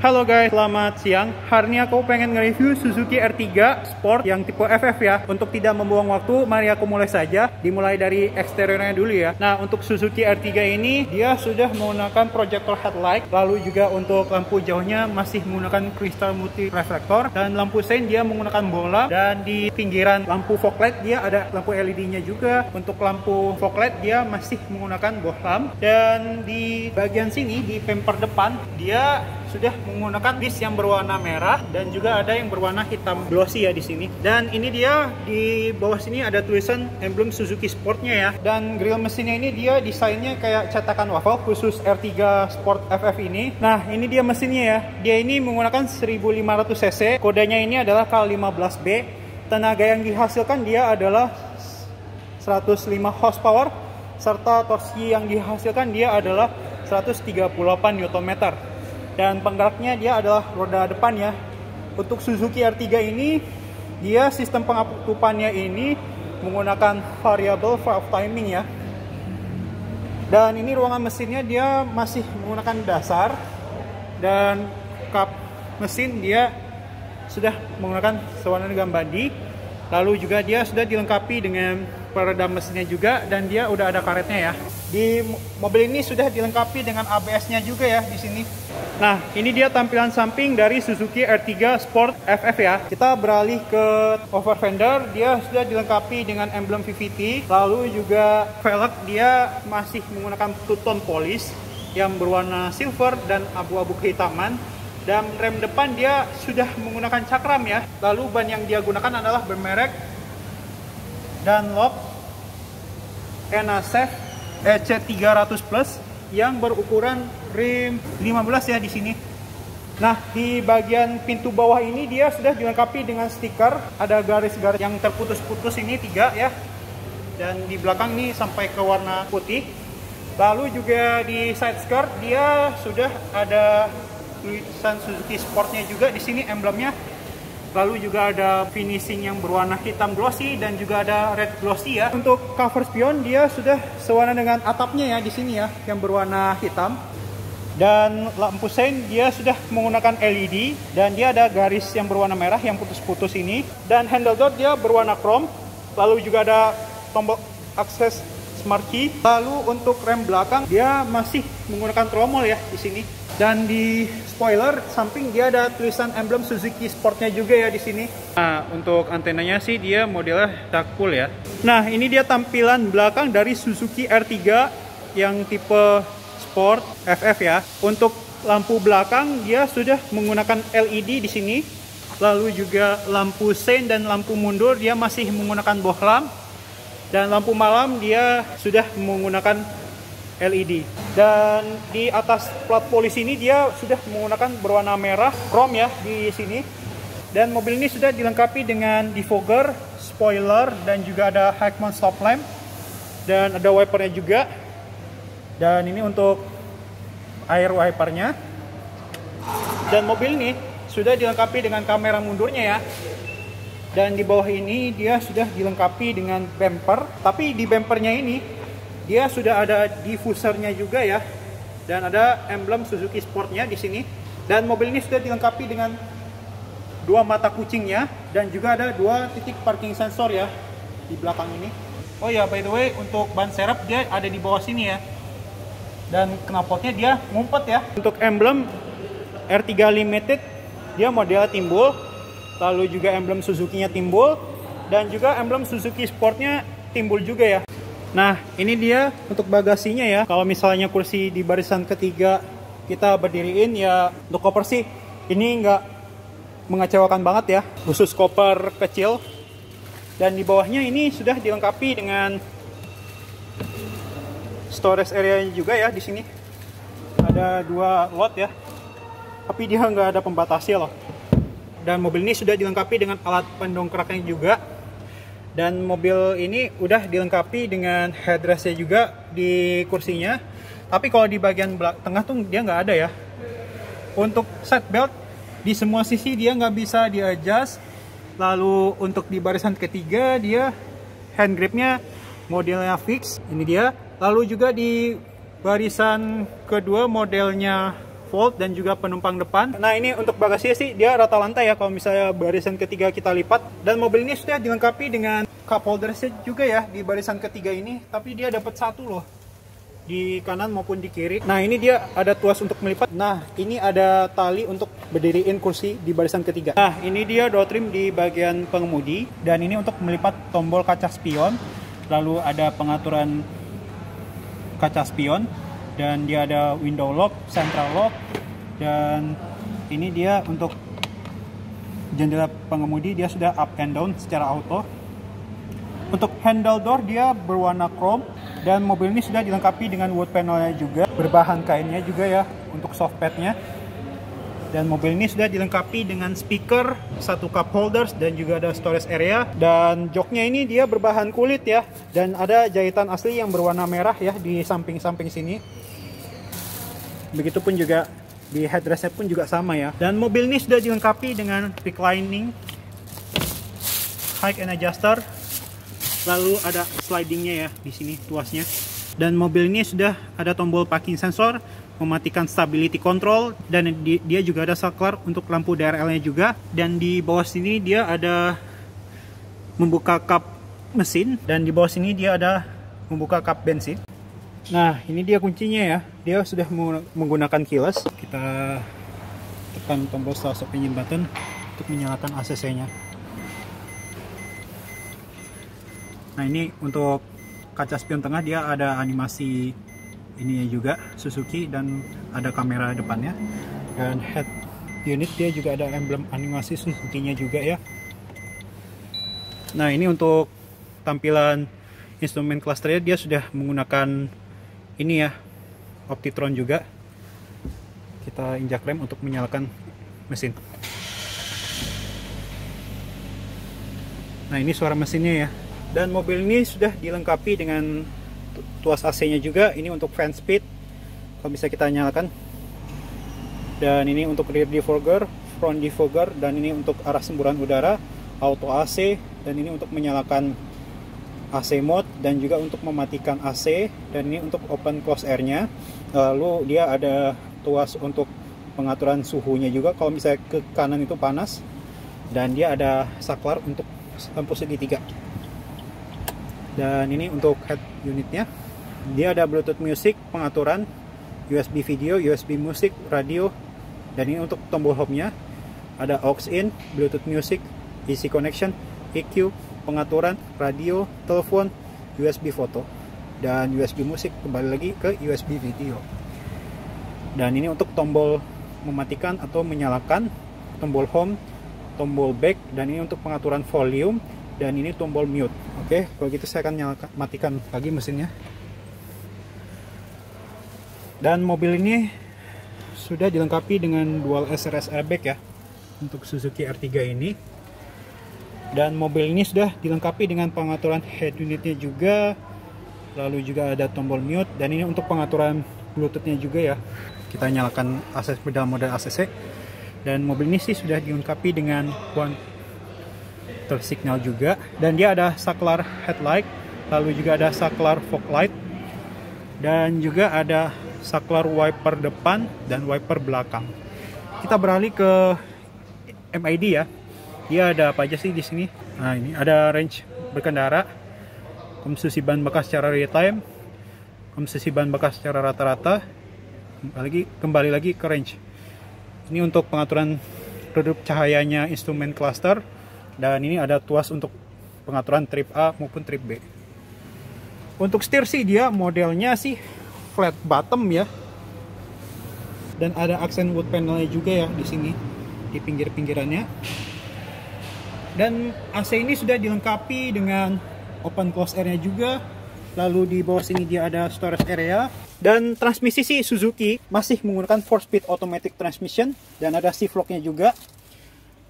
Halo guys, selamat siang. Hari ini aku pengen nge-review Suzuki R3 Sport yang tipe FF ya. Untuk tidak membuang waktu, mari aku mulai saja. Dimulai dari eksteriornya dulu ya. Nah, untuk Suzuki R3 ini, dia sudah menggunakan projector headlight. Lalu juga untuk lampu jauhnya masih menggunakan crystal multi reflektor. Dan lampu sein dia menggunakan bola. Dan di pinggiran lampu fog light dia ada lampu LED-nya juga. Untuk lampu fog light dia masih menggunakan bohlam. Dan di bagian sini, di bumper depan, dia sudah menggunakan disc yang berwarna merah dan juga ada yang berwarna hitam glossy ya di sini. Dan ini dia di bawah sini ada tulisan emblem Suzuki Sportnya ya. Dan grill mesinnya ini dia desainnya kayak cetakan waffle khusus R3 Sport FF ini. Nah, ini dia mesinnya ya. Dia ini menggunakan 1500 cc. Kodenya ini adalah K15B. Tenaga yang dihasilkan dia adalah 105 horsepower serta torsi yang dihasilkan dia adalah 138 Nm. Dan penggeraknya dia adalah roda depan ya. Untuk Suzuki R3 ini, dia sistem pengatupannya ini menggunakan variable valve timing ya. Dan ini ruangan mesinnya dia masih menggunakan dasar. Dan kap mesin dia sudah menggunakan sewarna gambadi. Lalu juga dia sudah dilengkapi dengan peredam mesinnya juga. Dan dia udah ada karetnya ya. Di mobil ini sudah dilengkapi dengan ABS-nya juga ya di sini. Nah, ini dia tampilan samping dari Suzuki R3 Sport FF ya. Kita beralih ke over fender, dia sudah dilengkapi dengan emblem VVT. Lalu juga velg dia masih menggunakan two-tone polish yang berwarna silver dan abu-abu kehitaman. Dan rem depan dia sudah menggunakan cakram ya. Lalu ban yang dia gunakan adalah bermerek Dunlop NASF EC300 Plus yang berukuran rim 15 ya di sini. Nah, di bagian pintu bawah ini dia sudah dilengkapi dengan stiker. Ada garis-garis yang terputus-putus ini 3 ya. Dan di belakang ini sampai ke warna putih. Lalu juga di side skirt dia sudah ada tulisan Suzuki Sportnya juga di sini emblemnya. Lalu juga ada finishing yang berwarna hitam glossy dan juga ada red glossy ya. Untuk cover spion dia sudah sewarna dengan atapnya ya di sini ya, yang berwarna hitam. Dan lampu sein dia sudah menggunakan LED dan dia ada garis yang berwarna merah yang putus-putus ini. Dan handle door dia berwarna chrome. Lalu juga ada tombol akses smart key. Lalu untuk rem belakang dia masih menggunakan tromol ya di sini. Dan di spoiler samping dia ada tulisan emblem Suzuki Sportnya juga ya di sini. Nah, untuk antenanya sih dia modelnya dark cool ya. Nah, ini dia tampilan belakang dari Suzuki R3 yang tipe Sport FF ya. Untuk lampu belakang dia sudah menggunakan LED di sini. Lalu juga lampu sein dan lampu mundur dia masih menggunakan bohlam. Dan lampu malam dia sudah menggunakan LED. Dan di atas plat polisi ini dia sudah menggunakan berwarna merah chrome ya di sini. Dan mobil ini sudah dilengkapi dengan defogger, spoiler dan juga ada high mount stop lamp. Dan ada wipernya juga. Dan ini untuk air wipernya. Dan mobil ini sudah dilengkapi dengan kamera mundurnya ya. Dan di bawah ini dia sudah dilengkapi dengan bumper. Tapi di bumpernya ini dia sudah ada diffusernya juga ya. Dan ada emblem Suzuki Sportnya di sini. Dan mobil ini sudah dilengkapi dengan 2 mata kucingnya. Dan juga ada 2 titik parking sensor ya di belakang ini. Oh ya, by the way, untuk ban serep dia ada di bawah sini ya. Dan knalpotnya dia ngumpet ya. Untuk emblem R3 Limited dia modelnya timbul. Lalu juga emblem Suzuki-nya timbul. Dan juga emblem Suzuki Sportnya timbul juga ya. Nah, ini dia untuk bagasinya ya. Kalau misalnya kursi di barisan ketiga kita berdiriin ya, untuk koper sih ini nggak mengecewakan banget ya. Khusus koper kecil. Dan di bawahnya ini sudah dilengkapi dengan storage area juga ya di sini. Ada 2 lot ya. Tapi dia nggak ada pembatasnya loh. Dan mobil ini sudah dilengkapi dengan alat pendongkraknya juga. Dan mobil ini udah dilengkapi dengan headrestnya juga di kursinya. Tapi kalau di bagian tengah tuh dia nggak ada ya. Untuk seat belt di semua sisi dia nggak bisa di-adjust. Lalu untuk di barisan ketiga dia hand gripnya modelnya fix. Ini dia. Lalu juga di barisan kedua modelnya volt dan juga penumpang depan. Nah, ini untuk bagasinya sih dia rata lantai ya kalau misalnya barisan ketiga kita lipat. Dan mobil ini sudah dilengkapi dengan cup holder juga ya di barisan ketiga ini, tapi dia dapat satu loh di kanan maupun di kiri. Nah, ini dia ada tuas untuk melipat. Nah, ini ada tali untuk berdiriin kursi di barisan ketiga. Nah, ini dia door trim di bagian pengemudi, dan ini untuk melipat tombol kaca spion. Lalu ada pengaturan kaca spion, dan dia ada window lock, central lock, dan ini dia untuk jendela pengemudi dia sudah up and down secara auto. Untuk handle door dia berwarna chrome, dan mobil ini sudah dilengkapi dengan wood panelnya juga, berbahan kainnya juga ya untuk soft padnya. Dan mobil ini sudah dilengkapi dengan speaker, satu cup holders, dan juga ada storage area. Dan joknya ini dia berbahan kulit ya, dan ada jahitan asli yang berwarna merah ya di samping-samping sini. Begitupun juga di headrestnya pun juga sama ya. Dan mobil ini sudah dilengkapi dengan reclining, height and adjuster, lalu ada slidingnya ya di sini tuasnya. Dan mobil ini sudah ada tombol parking sensor, mematikan stability control, dan dia juga ada saklar untuk lampu DRL-nya juga. Dan di bawah sini dia ada membuka kap mesin, dan di bawah sini dia ada membuka kap bensin. Nah, ini dia kuncinya ya. Dia sudah menggunakan keyless. Kita tekan tombol start stop engine button untuk menyalakan ACC-nya. Nah, ini untuk kaca spion tengah dia ada animasi ininya juga Suzuki, dan ada kamera depannya. Dan head unit dia juga ada emblem animasi Suzuki-nya juga ya. Nah, ini untuk tampilan instrumen clusternya dia sudah menggunakan ini ya, Optitron juga. Kita injak rem untuk menyalakan mesin. Nah, ini suara mesinnya ya. Dan mobil ini sudah dilengkapi dengan tuas AC-nya juga. Ini untuk fan speed, kalau bisa kita nyalakan. Dan ini untuk rear defogger, front defogger, dan ini untuk arah semburan udara, auto AC, dan ini untuk menyalakan AC mode, dan juga untuk mematikan AC, dan ini untuk open close air-nya. Lalu dia ada tuas untuk pengaturan suhunya juga kalau misalnya ke kanan itu panas, dan dia ada saklar untuk lampu segitiga. Dan ini untuk head unitnya, dia ada Bluetooth music, pengaturan, USB video, USB musik, radio, dan ini untuk tombol home-nya ada aux in, Bluetooth music, easy connection, EQ, pengaturan, radio, telepon, USB foto, dan USB musik, kembali lagi ke USB video. Dan ini untuk tombol mematikan atau menyalakan, tombol home, tombol back, dan ini untuk pengaturan volume, dan ini tombol mute. Oke, kalau gitu saya akan matikan lagi mesinnya. Dan mobil ini sudah dilengkapi dengan dual SRS airbag ya untuk Suzuki R3 ini. Dan mobil ini sudah dilengkapi dengan pengaturan head unitnya juga, lalu juga ada tombol mute, dan ini untuk pengaturan Bluetooth-nya juga ya. Kita nyalakan pedal mode ACC. Dan mobil ini sih sudah dilengkapi dengan signal juga, dan dia ada saklar headlight, lalu juga ada saklar fog light, dan juga ada saklar wiper depan dan wiper belakang. Kita beralih ke MID ya. Dia ada apa aja sih di sini? Nah, ini ada range berkendara, konsumsi bahan bakar secara real time, konsumsi bahan bakar secara rata-rata, kembali lagi ke range. Ini untuk pengaturan redup cahayanya instrumen cluster. Dan ini ada tuas untuk pengaturan trip A maupun trip B. Untuk setir sih dia modelnya sih flat bottom ya. Dan ada aksen wood panelnya juga ya di sini di pinggir-pinggirannya. Dan AC ini sudah dilengkapi dengan open close air-nya juga. Lalu di bawah sini dia ada storage area. Dan transmisi sih Suzuki masih menggunakan 4-speed automatic transmission, dan ada shift lock-nya juga.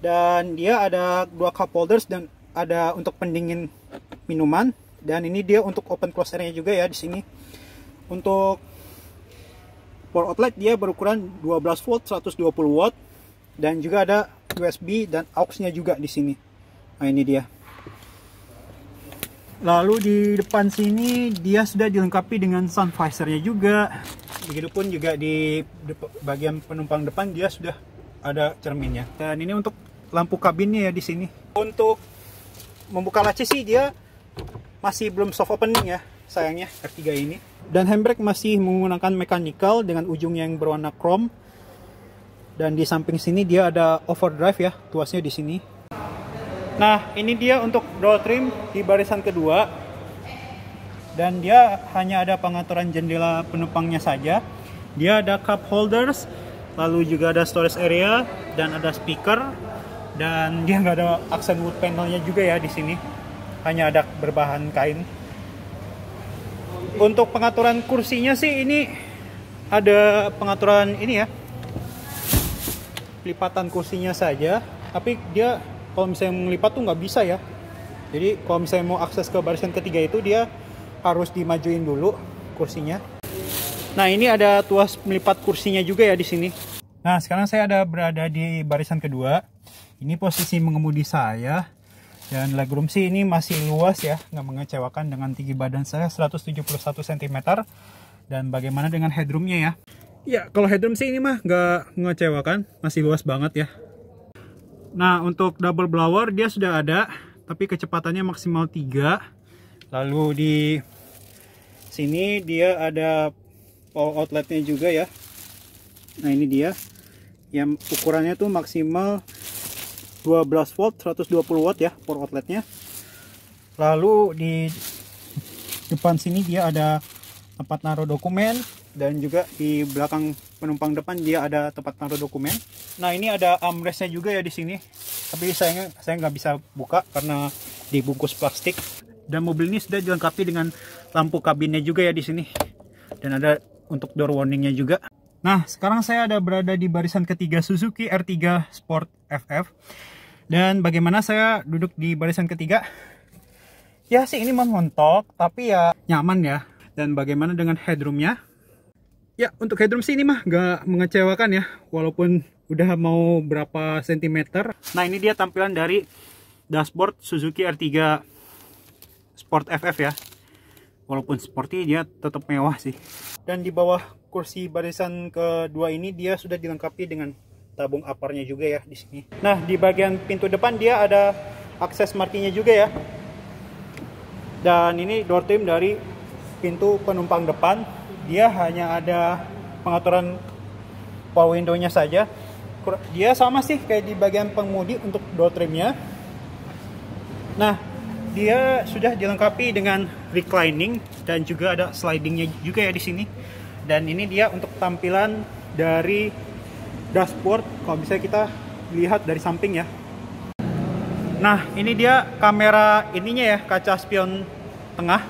Dan dia ada dua cup holders, dan ada untuk pendingin minuman, dan ini dia untuk open close area juga ya di sini. Untuk power outlet dia berukuran 12 volt 120 watt, dan juga ada USB dan aux-nya juga di sini. Nah, ini dia. Lalu di depan sini dia sudah dilengkapi dengan sun visor-nya juga. Begitupun juga di bagian penumpang depan dia sudah ada cerminnya. Dan ini untuk lampu kabinnya ya di sini. Untuk membuka laci sih dia masih belum soft opening ya, sayangnya R3 ini. Dan handbrake masih menggunakan mechanical dengan ujung yang berwarna chrome. Dan di samping sini dia ada overdrive ya, tuasnya di sini. Nah, ini dia untuk door trim di barisan kedua. Dan dia hanya ada pengaturan jendela penumpangnya saja. Dia ada cup holders, lalu juga ada storage area dan ada speaker. Dan dia nggak ada aksen wood panelnya juga ya di sini. Hanya ada berbahan kain. Untuk pengaturan kursinya sih ini ada pengaturan ini ya, lipatan kursinya saja. Tapi dia kalau misalnya melipat tuh nggak bisa ya. Jadi kalau misalnya mau akses ke barisan ketiga itu dia harus dimajuin dulu kursinya. Nah, ini ada tuas melipat kursinya juga ya di sini. Nah, sekarang saya berada di barisan kedua. Ini posisi mengemudi saya. Dan legroom sih ini masih luas ya, nggak mengecewakan dengan tinggi badan saya 171 cm. Dan bagaimana dengan headroomnya ya? Ya, kalau headroom sih ini mah nggak mengecewakan, masih luas banget ya. Nah, untuk double blower dia sudah ada, tapi kecepatannya maksimal 3. Lalu di sini dia ada power outletnya juga ya. Nah, ini dia yang ukurannya tuh maksimal 12 volt 120 watt ya power outletnya. Lalu di depan sini dia ada tempat naruh dokumen, dan juga di belakang penumpang depan dia ada tempat naruh dokumen. Nah, ini ada armrestnya juga ya di sini, tapi saya nggak bisa buka karena dibungkus plastik. Dan mobil ini sudah dilengkapi dengan lampu kabinnya juga ya di sini, dan ada untuk door warningnya juga. Nah, sekarang saya berada di barisan ketiga Suzuki R3 Sport FF. Dan bagaimana saya duduk di barisan ketiga? Ya sih ini mentok, tapi ya nyaman ya. Dan bagaimana dengan headroomnya? Ya, untuk headroom sih ini mah nggak mengecewakan ya, walaupun udah mau berapa sentimeter. Nah, ini dia tampilan dari dashboard Suzuki R3 Sport FF ya. Walaupun sporty dia tetap mewah sih. Dan di bawah kursi barisan kedua ini dia sudah dilengkapi dengan tabung aparnya juga ya di sini. Nah, di bagian pintu depan dia ada akses markinya juga ya. Dan ini door trim dari pintu penumpang depan. Dia hanya ada pengaturan power window-nya saja. Dia sama sih kayak di bagian pengemudi untuk door trimnya. Nah, dia sudah dilengkapi dengan reclining dan juga ada slidingnya juga ya di sini. Dan ini dia untuk tampilan dari dashboard kalau bisa kita lihat dari samping ya. Nah, ini dia kamera ininya ya, kaca spion tengah.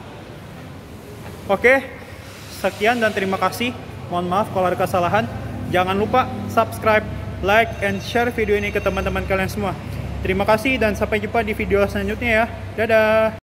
Oke, sekian dan terima kasih. Mohon maaf kalau ada kesalahan. Jangan lupa subscribe, like, and share video ini ke teman-teman kalian semua. Terima kasih dan sampai jumpa di video selanjutnya ya. Dadah.